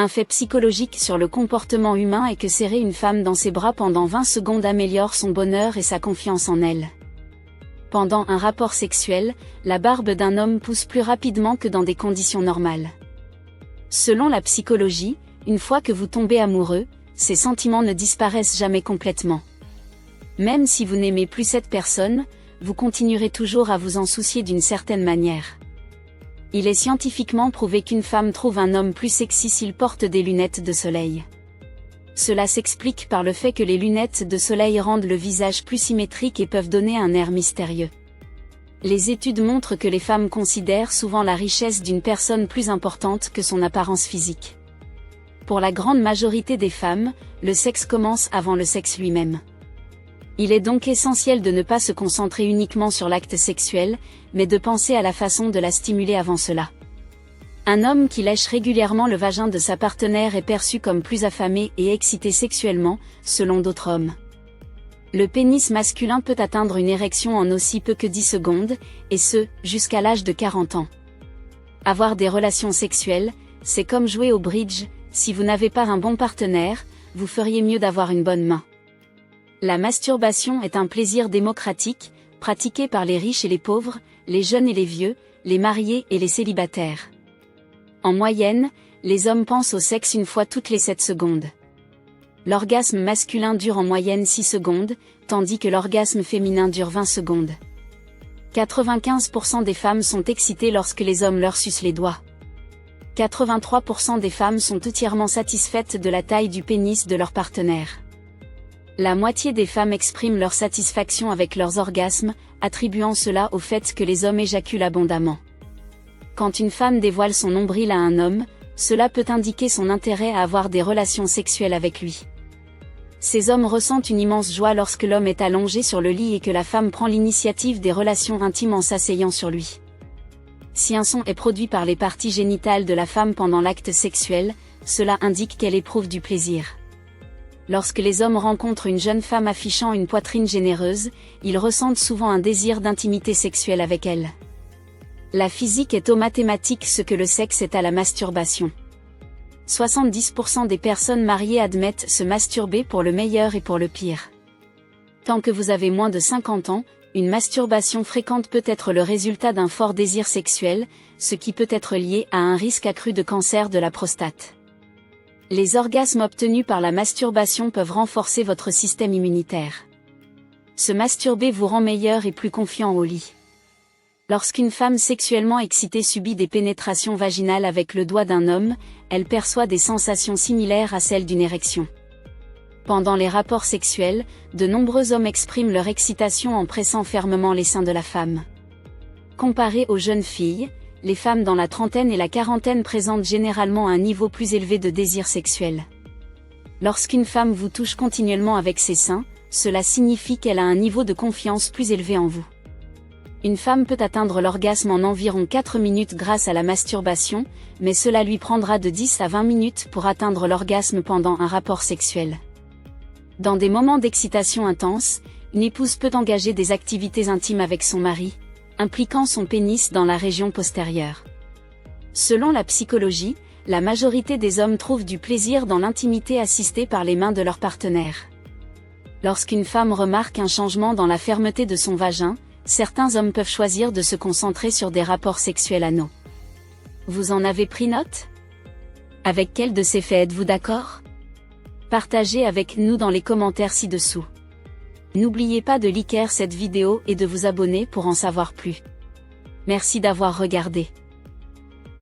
Un fait psychologique sur le comportement humain est que serrer une femme dans ses bras pendant 20 secondes améliore son bonheur et sa confiance en elle. Pendant un rapport sexuel, la barbe d'un homme pousse plus rapidement que dans des conditions normales. Selon la psychologie, une fois que vous tombez amoureux, ces sentiments ne disparaissent jamais complètement. Même si vous n'aimez plus cette personne, vous continuerez toujours à vous en soucier d'une certaine manière. Il est scientifiquement prouvé qu'une femme trouve un homme plus sexy s'il porte des lunettes de soleil. Cela s'explique par le fait que les lunettes de soleil rendent le visage plus symétrique et peuvent donner un air mystérieux. Les études montrent que les femmes considèrent souvent la richesse d'une personne plus importante que son apparence physique. Pour la grande majorité des femmes, le sexe commence avant le sexe lui-même. Il est donc essentiel de ne pas se concentrer uniquement sur l'acte sexuel, mais de penser à la façon de la stimuler avant cela. Un homme qui lèche régulièrement le vagin de sa partenaire est perçu comme plus affamé et excité sexuellement, selon d'autres hommes. Le pénis masculin peut atteindre une érection en aussi peu que 10 secondes, et ce, jusqu'à l'âge de 40 ans. Avoir des relations sexuelles, c'est comme jouer au bridge, si vous n'avez pas un bon partenaire, vous feriez mieux d'avoir une bonne main. La masturbation est un plaisir démocratique, pratiqué par les riches et les pauvres, les jeunes et les vieux, les mariés et les célibataires. En moyenne, les hommes pensent au sexe une fois toutes les 7 secondes. L'orgasme masculin dure en moyenne 6 secondes, tandis que l'orgasme féminin dure 20 secondes. 95% des femmes sont excitées lorsque les hommes leur sucent les doigts. 83% des femmes sont entièrement satisfaites de la taille du pénis de leur partenaire. La moitié des femmes expriment leur satisfaction avec leurs orgasmes, attribuant cela au fait que les hommes éjaculent abondamment. Quand une femme dévoile son nombril à un homme, cela peut indiquer son intérêt à avoir des relations sexuelles avec lui. Ces hommes ressentent une immense joie lorsque l'homme est allongé sur le lit et que la femme prend l'initiative des relations intimes en s'asseyant sur lui. Si un son est produit par les parties génitales de la femme pendant l'acte sexuel, cela indique qu'elle éprouve du plaisir. Lorsque les hommes rencontrent une jeune femme affichant une poitrine généreuse, ils ressentent souvent un désir d'intimité sexuelle avec elle. La physique est aux mathématiques ce que le sexe est à la masturbation. 70% des personnes mariées admettent se masturber pour le meilleur et pour le pire. Tant que vous avez moins de 50 ans, une masturbation fréquente peut être le résultat d'un fort désir sexuel, ce qui peut être lié à un risque accru de cancer de la prostate. Les orgasmes obtenus par la masturbation peuvent renforcer votre système immunitaire. Se masturber vous rend meilleur et plus confiant au lit. Lorsqu'une femme sexuellement excitée subit des pénétrations vaginales avec le doigt d'un homme, elle perçoit des sensations similaires à celles d'une érection. Pendant les rapports sexuels, de nombreux hommes expriment leur excitation en pressant fermement les seins de la femme. Comparé aux jeunes filles, les femmes dans la trentaine et la quarantaine présentent généralement un niveau plus élevé de désir sexuel. Lorsqu'une femme vous touche continuellement avec ses seins, cela signifie qu'elle a un niveau de confiance plus élevé en vous. Une femme peut atteindre l'orgasme en environ 4 minutes grâce à la masturbation, mais cela lui prendra de 10 à 20 minutes pour atteindre l'orgasme pendant un rapport sexuel. Dans des moments d'excitation intense, une épouse peut engager des activités intimes avec son mari, impliquant son pénis dans la région postérieure. Selon la psychologie, la majorité des hommes trouvent du plaisir dans l'intimité assistée par les mains de leur partenaire. Lorsqu'une femme remarque un changement dans la fermeté de son vagin, certains hommes peuvent choisir de se concentrer sur des rapports sexuels anaux. Vous en avez pris note? Avec quel de ces faits êtes-vous d'accord? Partagez avec nous dans les commentaires ci-dessous. N'oubliez pas de liker cette vidéo et de vous abonner pour en savoir plus. Merci d'avoir regardé.